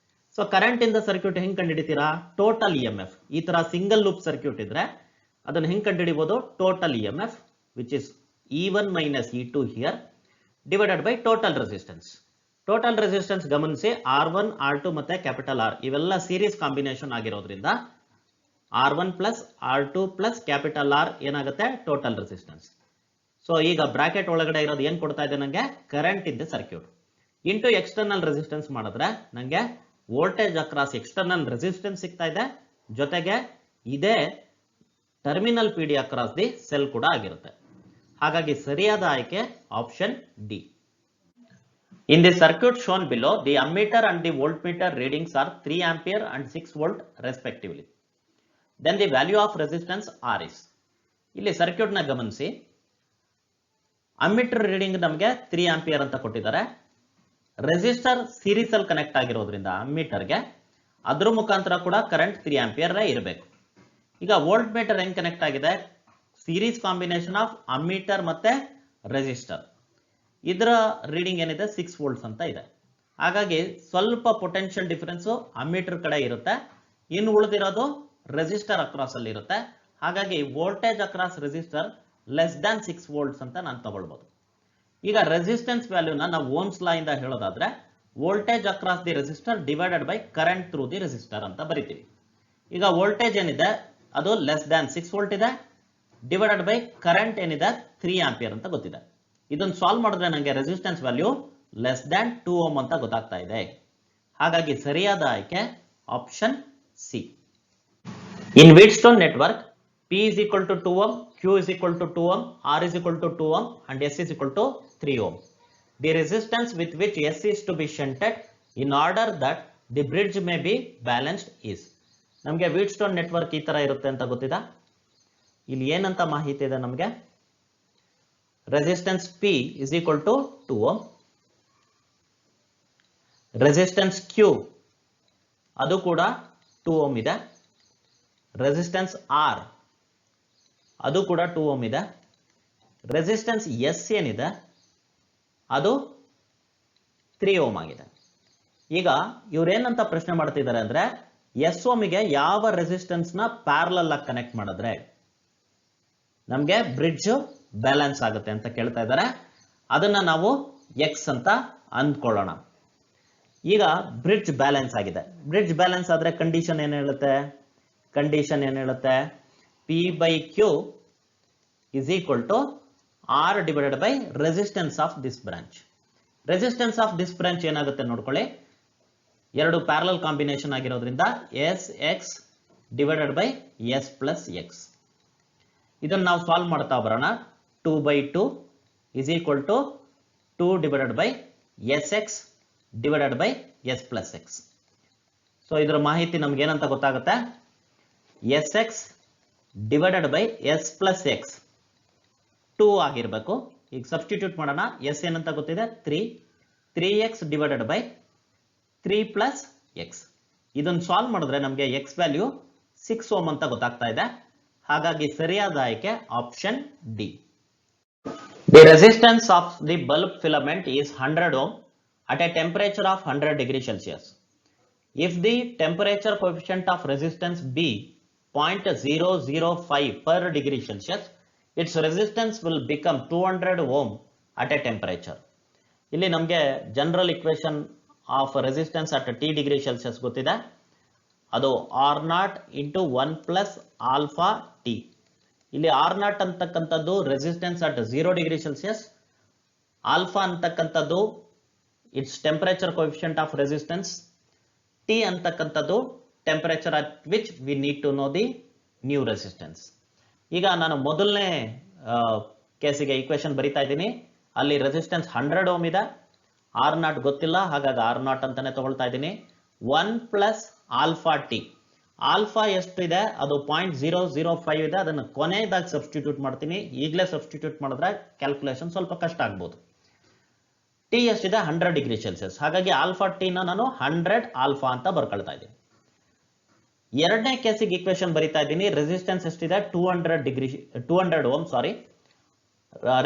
So current in the circuit ಹೆಂಗ್ ಕಂಡುಹಿಡಿತೀರಾ, ಟೋಟಲ್ EMF. ಈ ತರ ಸಿಂಗಲ್ ಲೂಪ್ ಸರ್ಕ್ಯೂಟ್ ಇದ್ರೆ ಅದನ್ನ ಹೆಂಗ್ ಕಂಡುಹಿಡಿಬಹುದು, total EMF which is E1 minus E2 here divided by total resistance. Total resistance ಗಮನಿಸಿ, R1 R2 ಮತ್ತೆ ಕ್ಯಾಪಿಟಲ್ R ಇವೆಲ್ಲ ಸೀರೀಸ್ ಕಾಂಬಿನೇಷನ್ ಆಗಿರೋದ್ರಿಂದ R1 plus R2 plus capital R ಏನಾಗುತ್ತೆ, ಟೋಟಲ್ ರೆಸಿಸ್ಟೆನ್ಸ್. ಸೊ ಈಗ ಬ್ರಾಕೆಟ್ ಒಳಗಡೆ ಇರೋದು ಏನ್ ಕೊಡ್ತಾ ಇದೆ ನಂಗೆ, current in the circuit into external resistance ಮಾಡಿದ್ರೆ ನಂಗೆ ವೋಲ್ಟೇಜ್ ಅಕ್ರಾಸ್ ಎಕ್ಸ್ಟರ್ನಲ್ ರೆಸಿಸ್ಟೆನ್ಸ್ ಸಿಗ್ತಾ ಇದೆ, ಜೊತೆಗೆ ಇದೇ terminal PD across the cell ಕೂಡ ಆಗಿರುತ್ತೆ. ಹಾಗಾಗಿ ಸರಿಯಾದ ಆಯ್ಕೆ option D. In the circuit shown below, the ammeter and the voltmeter readings are 3 ampere and 6 volt respectively. Then the value of resistance R is. ಇಲ್ಲಿ ಸರ್ಕ್ಯೂಟ್ ನ ಗಮನಿಸಿ, ಅಮ್ಮೀಟರ್ ರೀಡಿಂಗ್ ನಮಗೆ 3 ಆಂಪಿಯರ್ ಅಂತ ಕೊಟ್ಟಿದ್ದಾರೆ. ರೆಸಿಸ್ಟರ್ ಸೀರೀಸ್ ಅಲ್ಲಿ ಕನೆಕ್ಟ್ ಆಗಿರೋದ್ರಿಂದ ಅಮ್ಮೀಟರ್ಗೆ ಅದ್ರ ಮುಖಾಂತರ ಕೂಡ ಕರೆಂಟ್ 3 ಆಂಪಿಯರ್ ಇರಬೇಕು. ಈಗ ವೋಲ್ಟ್ ಮೀಟರ್ ಹೆಂಗ್ ಕನೆಕ್ಟ್ ಆಗಿದೆ, ಸೀರೀಸ್ ಕಾಂಬಿನೇಷನ್ ಆಫ್ ಅಮ್ಮೀಟರ್ ಮತ್ತೆ ರೆಸಿಸ್ಟರ್. ಇದರ ರೀಡಿಂಗ್ ಏನಿದೆ 6 ವೋಲ್ಟ್ಸ್ ಅಂತ ಇದೆ. ಹಾಗಾಗಿ ಸ್ವಲ್ಪ ಪೊಟೆನ್ಷಿಯಲ್ ಡಿಫರೆನ್ಸ್ ಅಮ್ಮೀಟರ್ ಕಡೆ ಇರುತ್ತೆ, ಇನ್ನು ಉಳಿದಿರೋದು ರೆಸಿಸ್ಟರ್ ಅಕ್ರಾಸ್ ಅಲ್ಲಿ ಇರುತ್ತೆ. ಹಾಗಾಗಿ voltage across resistor less than 6 volts ಅಂತ ನಾನು ತಗೊಳ್ಬಹುದು. ಈಗ ರೆಸಿಸ್ಟೆನ್ಸ್ ವ್ಯಾಲ್ಯೂನ ನಾವು ಓಮ್ಸ್ ಲಾ ಇಂದ ಹೇಳೋದಾದ್ರೆ voltage across the resistor divided by current through the resistor ಅಂತ ಬರಿತೀವಿ. ಈಗ ವೋಲ್ಟೇಜ್ ಏನಿದೆ ಅದು ಲೆಸ್ ದ್ಯಾನ್ 6 ವೋಲ್ಟ್ ಇದೆ, ಡಿವೈಡೆಡ್ ಬೈ ಕರೆಂಟ್ ಏನಿದೆ 3 ಆಂಪಿಯರ್ ಅಂತ ಗೊತ್ತಿದೆ. ಇದನ್ನು ಸಾಲ್ವ್ ಮಾಡಿದ್ರೆ ನನಗೆ resistance value less than 2 ohm ಅಂತ ಗೊತ್ತಾಗ್ತಾ ಇದೆ. ಹಾಗಾಗಿ ಸರಿಯಾದ ಆಯ್ಕೆ option C. In Wheatstone network P is equal to 2 ohm, Q is equal to 2 ohm, R is equal to 2 ohm and S is equal to 3 ohm. The resistance with which S is to be shunted in order that the bridge may be balanced is. ನಮಗೆ ವೀಟ್ಸ್ಟೋನ್ ನೆಟ್ವರ್ಕ್ ಈ ತರ ಇರುತ್ತೆ ಅಂತ ಗೊತ್ತಿದೆ. ಇಲ್ಲಿ ಏನಂತ ಮಾಹಿತಿ ಇದೆ ನಮಗೆ, resistance P is equal to 2 ohm, resistance Q ಅದು ಕೂಡ 2 ohm ಇದೆ, ರೆಸಿಸ್ಟೆನ್ಸ್ R ಅದು ಕೂಡ 2 ಓಮ್ ಇದೆ, ರೆಸಿಸ್ಟೆನ್ಸ್ ಎಸ್ ಏನಿದೆ ಅದು 3 ಓಮ್ ಆಗಿದೆ. ಈಗ ಇವ್ರೇನಂತ ಪ್ರಶ್ನೆ ಮಾಡ್ತಿದ್ದಾರೆ ಅಂದ್ರೆ, ಎಸ್ ಓಮಿಗೆ ಯಾವ ರೆಸಿಸ್ಟೆನ್ಸ್ ನ ಪ್ಯಾರಲಲ್ ಆಗಿ ಕನೆಕ್ಟ್ ಮಾಡಿದ್ರೆ ನಮ್ಗೆ ಬ್ರಿಡ್ಜ್ ಬ್ಯಾಲೆನ್ಸ್ ಆಗುತ್ತೆ ಅಂತ ಕೇಳ್ತಾ ಇದ್ದಾರೆ. ಅದನ್ನ ನಾವು ಎಕ್ಸ್ ಅಂತ ಅಂದ್ಕೊಳ್ಳೋಣ. ಈಗ ಬ್ರಿಡ್ಜ್ ಬ್ಯಾಲೆನ್ಸ್ ಆಗಿದೆ. ಬ್ರಿಡ್ಜ್ ಬ್ಯಾಲೆನ್ಸ್ ಆದ್ರೆ ಕಂಡೀಷನ್ ಏನು ಹೇಳುತ್ತೆ? ಕಂಡೀಷನ್ ಏನು ಹೇಳುತ್ತೆ? P by Q is equal to R divided by resistance of this branch. Resistance of this branch ಏನಾಗುತ್ತೆ ನೋಡ್ಕೊಳ್ಳಿ, ಎರಡು ಪ್ಯಾರಲಲ್ ಕಾಂಬಿನೇಷನ್ ಆಗಿರೋದ್ರಿಂದ SX divided by S plus X. ಇದನ್ನು ನಾವು ಸಾಲ್ವ್ ಮಾಡ್ತಾ ಬರೋಣ. 2 by 2 is equal to 2 divided by SX divided by S plus X. So ಇದರ ಮಾಹಿತಿ ನಮ್ಗೆ ಏನಂತ ಗೊತ್ತಾಗುತ್ತೆ? SX divided by S plus X 2 ಆಗಿರಬೇಕು. ಈಗ ಸಬ್ಸ್ಟಿಟ್ಯೂಟ್ ಮಾಡೋಣ. S ಏನಂತ ಗೊತ್ತಿದೆ? 3x divided by 3 plus x. ಇದನ್ನು ಸಾಲ್ವ್ ಮಾಡಿದ್ರೆ ನಮಗೆ x ವ್ಯಾಲ್ಯೂ 6 ಓಮ್ ಅಂತ ಗೊತ್ತಾಗ್ತಾ ಇದೆ. ಹಾಗಾಗಿ ಸರಿಯಾದ ಆಯ್ಕೆ option D. The resistance of the bulb filament is 100 ohm at a temperature of 100 degrees Celsius. If the temperature coefficient of resistance be 0.005 per degree Celsius, its resistance will become 200 ohm at a temperature. ಇಲ್ಲಿ ನಮಗೆ general equation of resistance at T degree Celsius ಗೊತ್ತಿದೆ. ಅದು R0 into 1 plus alpha T. ಇಲ್ಲಿ R0 ಅಂತಕ್ಕಂಥದ್ದು resistance at 0 degree Celsius, alpha ಅಂತಕ್ಕಂಥದ್ದು it's temperature coefficient of resistance, T ಅಂತಕ್ಕಂಥದ್ದು temperature at which we need to know the new resistance. ಈಗ ನಾನು ಮೊದಲನೇ ಕೇಸಿಗೆ ಈಕ್ವೇಶನ್ ಬರಿತಾ ಇದ್ದೀನಿ. ಅಲ್ಲಿ ರೆಸಿಸ್ಟೆನ್ಸ್ 100 ಓಮ್ ಇದೆ, R0 ಗೊತ್ತಿಲ್ಲ, ಹಾಗಾಗಿ R0 ಅಂತಾನೆ ತಗೊಳ್ತಾ ಇದ್ದೀನಿ. 1 ಪ್ಲಸ್ ಆಲ್ಫಾ ಟಿ. ಆಲ್ಫಾ ಎಷ್ಟು ಇದೆ? ಅದು 0.005 ಇದೆ. ಅದನ್ನು ಕೊನೆಯದಾಗಿ ಸಬ್ಸ್ಟಿಟ್ಯೂಟ್ ಮಾಡ್ತೀನಿ. ಈಗಲೇ ಸಬ್ಸ್ಟಿಟ್ಯೂಟ್ ಮಾಡಿದ್ರೆ ಕ್ಯಾಲ್ಕುಲೇಷನ್ ಸ್ವಲ್ಪ ಕಷ್ಟ ಆಗ್ಬೋದು. ಟಿ ಎಷ್ಟಿದೆ? 100 ಡಿಗ್ರಿ ಸೆಲ್ಸಿಯಸ್. ಹಾಗಾಗಿ ಆಲ್ಫಾ ಟಿನ ನಾನು 100 ಆಲ್ಫಾ ಅಂತ ಬರ್ಕೊಳ್ತಾ ಇದ್ದೀನಿ. ಎರಡನೇ ಕೇಸಿಗೆ ಈಕ್ವೇಶನ್ ಬರಿತಾ ಇದ್ದೀನಿ. ರೆಸಿಸ್ಟೆನ್ಸ್ ಎಷ್ಟಿದೆ? 200 ohm. Sorry,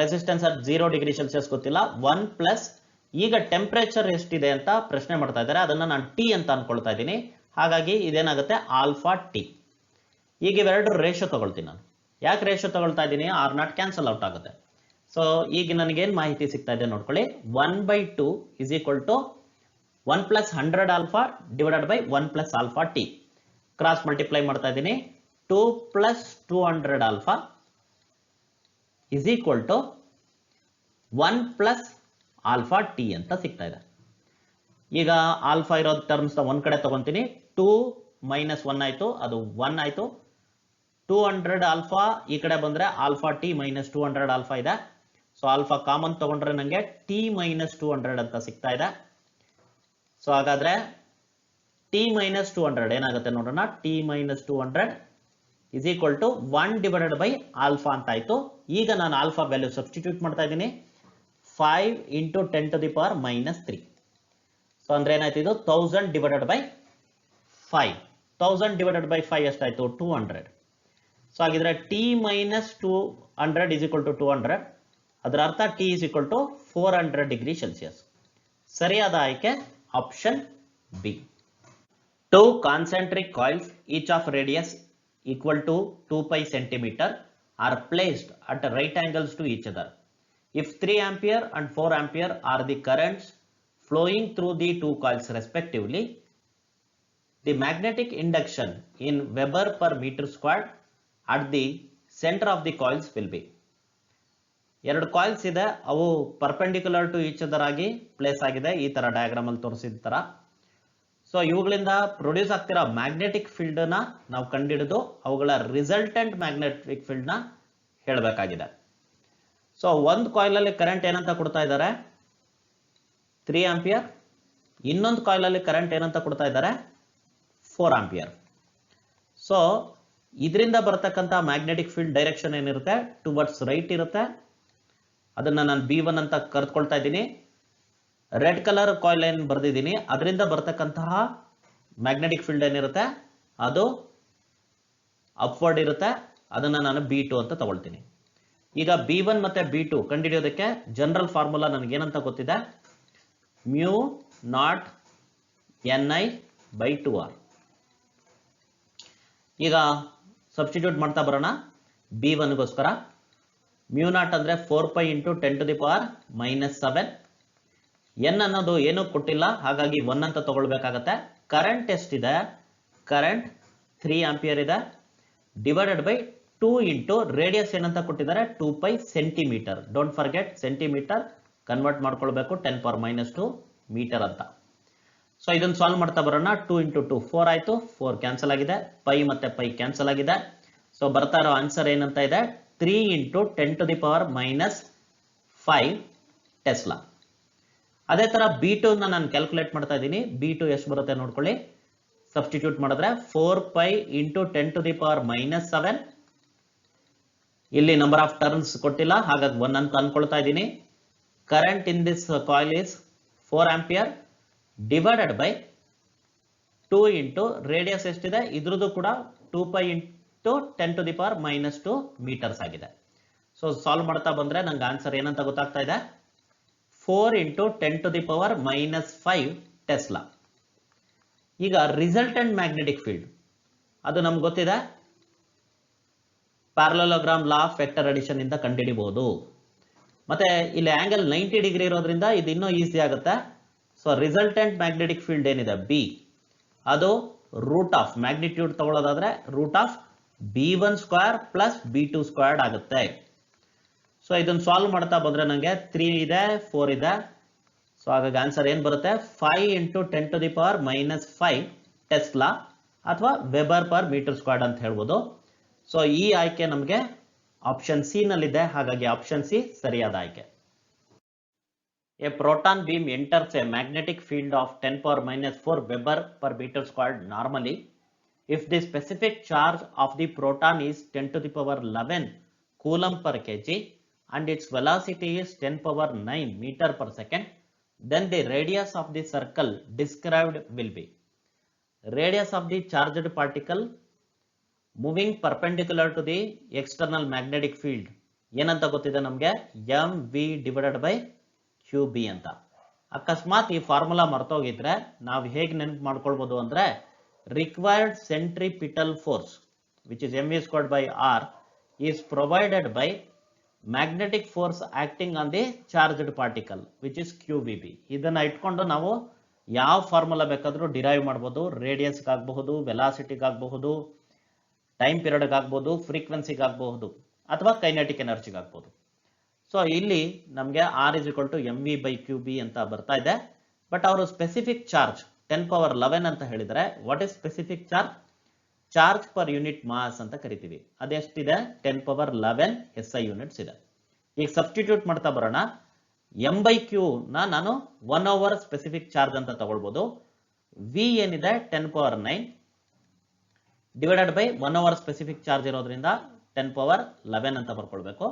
resistance at 0 degree Celsius ಗೊತ್ತಿಲ್ಲ. 1 ಪ್ಲಸ್, ಈಗ ಟೆಂಪರೇಚರ್ ಎಷ್ಟಿದೆ ಅಂತ ಪ್ರಶ್ನೆ ಮಾಡ್ತಾ ಇದ್ದಾರೆ, ಅದನ್ನ ನಾನು ಟಿ ಅಂತ ಅನ್ಕೊಳ್ತಾ ಇದ್ದೀನಿ. ಹಾಗಾಗಿ ಇದೇನಾಗುತ್ತೆ? Alpha T. ಈಗ ಇವೆರಡು ರೇಷಿಯೋ ತಗೊಳ್ತೀನಿ ನಾನು. ಯಾಕೆ ರೇಷಿಯೋ ತಗೊಳ್ತಾ ಇದ್ದೀನಿ? R0 ಕ್ಯಾನ್ಸಲ್ ಔಟ್ ಆಗುತ್ತೆ. ಸೊ ಈಗ ನನಗೇನು ಮಾಹಿತಿ ಸಿಗ್ತಾ ಇದೆ ನೋಡ್ಕೊಳ್ಳಿ. 1/2 is equal to 1 plus 100 alpha divided by 1 plus alpha t. Cross multiply ಮಾಡ್ತಾ ಇದ್ದೀನಿ. 2 plus 200 alpha is equal to 1 plus alpha t ಅಂತ ಸಿಗ್ತಾ ಇದೆ. ಈಗ ಆಲ್ಫಾ ಇರೋ ಟರ್ಮ್ಸ್ ಒಂದ್ ಕಡೆ ತಗೊಂತೀನಿ. 2 minus 1 ಆಯ್ತು, ಅದು 1 ಆಯ್ತು. 200 ಆಲ್ಫಾ ಈ ಕಡೆ ಬಂದ್ರೆ ಆಲ್ಫಾ ಟಿ ಮೈನಸ್ 200 ಆಲ್ಫಾ ಇದೆ. ಸೊ ಆಲ್ಫಾ ಕಾಮನ್ ತಗೊಂಡ್ರೆ ನಂಗೆ ಟಿ ಮೈನಸ್ 200 ಅಂತ ಸಿಗ್ತಾ ಇದೆ. ಸೊ ಹಾಗಾದ್ರೆ ಟಿ ಮೈನಸ್ 200 ಏನಾಗುತ್ತೆ ನೋಡೋಣ. T minus 200 is equal to 1 divided by alpha ಅಂತ ಆಯ್ತು. ಈಗ ನಾನು ಆಲ್ಫಾ ವ್ಯಾಲ್ಯೂ ಸಬ್ಸ್ಟಿಟ್ಯೂಟ್ ಮಾಡ್ತಾ ಇದ್ದೀನಿ. 5 into 10 to the power minus 3. So ಅಂದ್ರೆ ಏನಾಯ್ತು? ಇದು 1000 divided by 5. 1000 divided by 5 ಎಷ್ಟಾಯ್ತು? 200. ಸೊ ಹಾಗಿದ್ರೆ T minus 200 is equal to 200. ಅದರ ಅರ್ಥ T is equal to 400 degree Celsius. ಸರಿಯಾದ ಆಯ್ಕೆ option B. 2 concentric coils, each of radius equal to 2 pi centimeter, are placed at right angles to each other. If 3 ampere and 4 ampere are the currents flowing through the two coils respectively, the magnetic induction in Weber per meter squared at the center of the coils will be. ಎರಡು ಕಾಯಿಲ್ಸ್ ಇದೆ, ಅವು ಪರ್ಪೆಂಡಿಕ್ಯುಲರ್ ಟು ಈಚ್ ಅದರ್ ಆಗಿ ಪ್ಲೇಸ್ ಆಗಿದೆ, ಈ ತರ ಡಯಾಗ್ರಾಮ್ ಅಲ್ಲಿ ತೋರಿಸಿದ ತರ. ಸೊ ಇವುಗಳಿಂದ ಪ್ರೊಡ್ಯೂಸ್ ಆಗ್ತಿರೋ ಮ್ಯಾಗ್ನೆಟಿಕ್ ಫೀಲ್ಡ್ ನ ನಾವು ಕಂಡುಹಿಡಿದು ಅವುಗಳ ರಿಸಲ್ಟೆಂಟ್ ಮ್ಯಾಗ್ನೆಟಿಕ್ ಫೀಲ್ಡ್ ನ ಹೇಳಬೇಕಾಗಿದೆ. ಸೊ ಒಂದು ಕಾಯಿಲ್ ಅಲ್ಲಿ ಕರೆಂಟ್ ಏನಂತ ಕೊಡ್ತಾ ಇದ್ದಾರೆ? 3 ಆಂಪಿಯರ್. ಇನ್ನೊಂದು ಕಾಯಿಲ್ ಅಲ್ಲಿ ಕರೆಂಟ್ ಏನಂತ ಕೊಡ್ತಾ ಇದ್ದಾರೆ? 4 ಆಂಪಿಯರ್. ಸೊ ಇದರಿಂದ ಬರತಕ್ಕಂತ ಮ್ಯಾಗ್ನೆಟಿಕ್ ಫೀಲ್ಡ್ ಡೈರೆಕ್ಷನ್ ಏನಿರುತ್ತೆ? ಟುವರ್ಡ್ಸ್ ರೈಟ್ ಇರುತ್ತೆ. ಅದನ್ನ ನಾನು B1 ಅಂತ ಕರೆದುಕೊಳ್ತಾ ಇದ್ದೀನಿ. ರೆಡ್ ಕಲರ್ ಕಾಯಿಲ್ ಏನ್ ಬರ್ದಿದ್ದೀನಿ ಅದರಿಂದ ಬರ್ತಕ್ಕಂತಹ ಮ್ಯಾಗ್ನೆಟಿಕ್ ಫೀಲ್ಡ್ ಏನಿರುತ್ತೆ ಅದು ಅಪ್ವರ್ಡ್ ಇರುತ್ತೆ. ಅದನ್ನ ನಾನು B2 ಅಂತ ತಗೊಳ್ತೀನಿ. ಈಗ B1 ಮತ್ತೆ B2 ಕಂಡುಹಿಡಿಯೋದಕ್ಕೆ ಜನರಲ್ ಫಾರ್ಮುಲಾ ನನಗೆ ಏನಂತ ಗೊತ್ತಿದೆ? mu naught Ni by 2R. ಈಗ ಸಬ್ಸ್ಟಿಟ್ಯೂಟ್ ಮಾಡ್ತಾ ಬರೋಣ. B1 ಗೋಸ್ಕರ mu naught ಅಂದ್ರೆ 4 pi into 10 to the power minus 7. N ಅನ್ನೋದು ಏನೂ ಕೊಟ್ಟಿಲ್ಲ, ಹಾಗಾಗಿ 1 ಅಂತ ತಗೊಳ್ಬೇಕಾಗತ್ತೆ. ಕರೆಂಟ್ ಎಷ್ಟಿದೆ? ಕರೆಂಟ್ 3 ಆಂಪಿಯರ್ ಇದೆ, ಡಿವೈಡೆಡ್ ಬೈ 2 ಇಂಟು ರೇಡಿಯಸ್ ಏನಂತ ಕೊಟ್ಟಿದ್ದಾರೆ 2π centimetre. Don't forget centimetre convert ಮಾಡ್ಕೊಳ್ಬೇಕು 10⁻²⁻² ಮೀಟರ್ ಅಂತ. ಸೊ ಇದನ್ನು ಸಾಲ್ವ್ ಮಾಡ್ತಾ ಬರೋಣ. 2 ಇಂಟು 2 4 ಆಯ್ತು, 4 ಕ್ಯಾನ್ಸಲ್ ಆಗಿದೆ, ಪೈ ಮತ್ತೆ ಪೈ ಕ್ಯಾನ್ಸಲ್ ಆಗಿದೆ. ಸೊ ಬರ್ತಾ ಇರೋ ಆನ್ಸರ್ ಏನಂತ ಇದೆ? 3 ಇಂಟು 10⁻⁵ ಟೆಸ್ಲಾ. ಅದೇ ತರ B2 ನಾನು ಕ್ಯಾಲ್ಕುಲೇಟ್ ಮಾಡ್ತಾ ಇದ್ದೀನಿ. B2 ಎಷ್ಟು ಬರುತ್ತೆ ನೋಡ್ಕೊಳ್ಳಿ. ಸಬ್ಸ್ಟಿಟ್ಯೂಟ್ ಮಾಡಿದ್ರೆ 4π ಇಂಟು 10⁻⁷. ಇಲ್ಲಿ ನಂಬರ್ ಆಫ್ ಟರ್ನ್ಸ್ ಕೊಟ್ಟಿಲ್ಲ, ಹಾಗಾಗಿ 1 ಅಂತ ಅನ್ಕೊಳ್ತಾ ಇದ್ದೀನಿ. Current in this coil is 4 ampere divided by 2 into radius ಎಷ್ಟಿದೆ, ಇದ್ರದ್ದು ಕೂಡ 2π ಇಂಟು 10⁻⁻² ಮೀಟರ್ಸ್ ಆಗಿದೆ. ಸೊ ಸಾಲ್ವ್ ಮಾಡ್ತಾ ಬಂದ್ರೆ ನಂಗೆ ಆನ್ಸರ್ ಏನಂತ ಗೊತ್ತಾಗ್ತಾ ಇದೆ? 4 ಇಂಟು 10⁻⁻5 ಟೆಸ್ಲಾ. ಈಗ ರಿಸಲ್ಟೆಂಟ್ ಮ್ಯಾಗ್ನೆಟಿಕ್ ಫೀಲ್ಡ್ ಅದು ನಮ್ಗೆ ಗೊತ್ತಿದೆ, parallelogram law of vector addition ಇಂದ ಕಂಡುಹಿಡಿಬಹುದು. ಮತ್ತೆ ಇಲ್ಲಿ ಆಂಗಲ್ 90 ಡಿಗ್ರಿ ಇರೋದ್ರಿಂದ ಇದು ಇನ್ನೂ ಈಸಿ ಆಗುತ್ತೆ. ಸೊ ರಿಸಲ್ಟೆಂಟ್ ಮ್ಯಾಗ್ನೆಟಿಕ್ ಫೀಲ್ಡ್ ಏನಿದೆ ಬಿ, ಅದು ರೂಟ್ ಆಫ್ ಮ್ಯಾಗ್ನಿಟ್ಯೂಡ್ ತಗೊಳ್ಳೋದಾದ್ರೆ root of B1² plus B2² ಆಗುತ್ತೆ. ಸೊ ಇದನ್ನು ಸಾಲ್ವ್ ಮಾಡ್ತಾ ಬಂದ್ರೆ ನನಗೆ 3 ಇದೆ 4 ಇದೆ. ಸೊ ಹಾಗಾಗಿ ಆನ್ಸರ್ ಏನ್ ಬರುತ್ತೆ? 5 ಇಂಟು 10⁻⁻5 ಟೆಸ್ಲಾ ಅಥವಾ ವೆಬರ್ ಪರ್ ಮೀಟರ್ ಸ್ಕ್ವೇರ್ಡ್ ಅಂತ ಹೇಳ್ಬೋದು. ಸೊ ಈ ಆಯ್ಕೆ ನಮಗೆ ಆಪ್ಷನ್ ಸಿ ನಲ್ಲಿದೆ, ಹಾಗಾಗಿ ಆಪ್ಷನ್ ಸಿ ಸರಿಯಾದ ಆಯ್ಕೆ. A proton beam enters a magnetic field of 10⁻⁴ Weber per meter squared normally if the specific charge of the proton is 10⁻11 coulomb per kg and its velocity is 10⁻9 meter per second, then the radius of the circle described will be. Radius of the charged particle moving perpendicular to the external magnetic field ಏನಂತ ಗೊತ್ತಿದೆ ನಮಗೆ? mv divided by QB ಅಂತ. ಅಕಸ್ಮಾತ್ ಈ ಫಾರ್ಮುಲಾ ಮರ್ತೋಗಿದ್ರೆ ನಾವು ಹೇಗೆ ನೆನಪು ಮಾಡ್ಕೊಳ್ಬಹುದು ಅಂದ್ರೆ, required centripetal force which is mv²/r is provided by magnetic force acting on the charged particle which is QVB. ಇದನ್ನ ಇಟ್ಕೊಂಡು ನಾವು ಯಾವ ಫಾರ್ಮುಲಾ ಬೇಕಾದ್ರೂ ಡಿರೈವ್ ಮಾಡಬಹುದು. ರೇಡಿಯಸ್ಗೆ ಆಗಬಹುದು, ವೆಲಾಸಿಟಿಗೆ ಆಗಬಹುದು, ಟೈಮ್ ಪೀರಿಯಡ್ಗೆ ಆಗಬಹುದು, ಫ್ರೀಕ್ವೆನ್ಸಿಗೆ ಆಗಬಹುದು, ಅಥವಾ ಕೈನೆಟಿಕ್ ಎನರ್ಜಿಗೆ ಆಗಬಹುದು. ಸೊ ಇಲ್ಲಿ ನಮಗೆ R = mv/qb ಅಂತ ಬರ್ತಾ ಇದೆ. ಬಟ್ ಅವರು ಸ್ಪೆಸಿಫಿಕ್ ಚಾರ್ಜ್ 10⁻11 ಅಂತ ಹೇಳಿದರೆ, what is specific charge? Charge per unit mass ಅಂತ ಕರಿತೀವಿ. ಅದೆಷ್ಟಿದೆ? 10⁻11 SI ಯೂನಿಟ್ಸ್ ಇದೆ. ಈಗ ಸಬ್ಸ್ಟಿಟ್ಯೂಟ್ ಮಾಡ್ತಾ ಬರೋಣ. m/q ನಾನು 1/, ಸ್ಪೆಸಿಫಿಕ್ ಚಾರ್ಜ್ ಅಂತ ತಗೊಳ್ಬಹುದು. v ಏನಿದೆ 10⁻9 ಡಿವೈಡೆಡ್ ಬೈ 1/, ಸ್ಪೆಸಿಫಿಕ್ ಚಾರ್ಜ್ ಇರೋದ್ರಿಂದ 10⁻11 ಅಂತ ಬರ್ಕೊಳ್ಬೇಕು.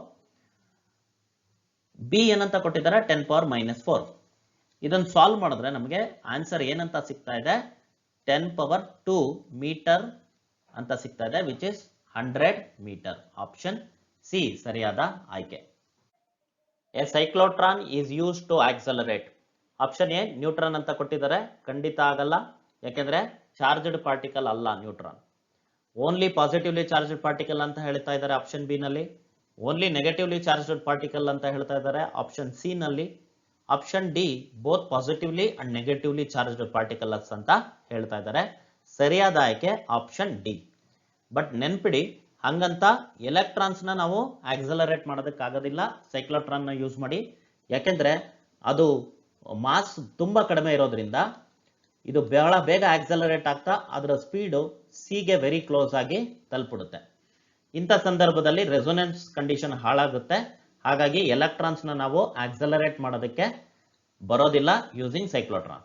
ಬಿ ಏನಂತ ಕೊಟ್ಟಿದ್ದಾರೆ? 10⁻⁻4. ಇದನ್ನು ಸಾಲ್ವ್ ಮಾಡಿದ್ರೆ ನಮಗೆ ಆನ್ಸರ್ ಏನಂತ ಸಿಗ್ತಾ ಇದೆ? 10⁻2 ಮೀಟರ್ ಅಂತ ಸಿಗ್ತಾ ಇದೆ, which is 100 metre. Option C ಸರಿಯಾದ ಆಯ್ಕೆ. A cyclotron is use to accelerate. Option A neutron ಅಂತ ಕೊಟ್ಟಿದ್ದಾರೆ, ಖಂಡಿತ ಆಗಲ್ಲ. ಯಾಕೆಂದ್ರೆ ಚಾರ್ಜ್ಡ್ ಪಾರ್ಟಿಕಲ್ ಅಲ್ಲ neutron, only positively charged particle ಅಂತ ಹೇಳ್ತಾ ಇದ್ದಾರೆ ಆಪ್ಷನ್ ಬಿ ನಲ್ಲಿ. ಓನ್ಲಿ ನೆಗೆಟಿವ್ಲಿ ಚಾರ್ಜ್ಡ್ ಪಾರ್ಟಿಕಲ್ ಅಂತ ಹೇಳ್ತಾ ಇದ್ದಾರೆ ಆಪ್ಷನ್ ಸಿ ನಲ್ಲಿ. Option D both positively and negatively charged particles ಅಂತ ಹೇಳ್ತಾ ಇದ್ದಾರೆ. ಸರಿಯಾದ ಆಯ್ಕೆ ಆಪ್ಷನ್ ಡಿ. ಬಟ್ ನೆನ್ಪಿಡಿ, ಹಂಗಂತ ಎಲೆಕ್ಟ್ರಾನ್ಸ್ ನಾವು ಆಕ್ಸಲರೇಟ್ ಮಾಡೋದಕ್ಕಾಗೋದಿಲ್ಲ ಸೈಕ್ಲೋಟ್ರಾನ್ ನ ಯೂಸ್ ಮಾಡಿ. ಯಾಕೆಂದ್ರೆ ಅದು ಮಾಸ್ ತುಂಬಾ ಕಡಿಮೆ ಇರೋದ್ರಿಂದ ಇದು ಬಹಳ ಬೇಗ ಆಕ್ಸಲರೇಟ್ ಆಗ್ತಾ ಅದರ ಸ್ಪೀಡು ಸಿಗೆ ವೆರಿ ಕ್ಲೋಸ್ ಆಗಿ ತಲುಪಿಡುತ್ತೆ. ಇಂಥ ಸಂದರ್ಭದಲ್ಲಿ ರೆಸೊನೆನ್ಸ್ ಕಂಡೀಷನ್ ಹಾಳಾಗುತ್ತೆ. ಹಾಗಾಗಿ ಎಲೆಕ್ಟ್ರಾನ್ಸ್ ನಾವು ಆಕ್ಸಲರೇಟ್ ಮಾಡೋದಕ್ಕೆ ಬರೋದಿಲ್ಲ ಯೂಸಿಂಗ್ ಸೈಕ್ಲೋಟ್ರಾನ್.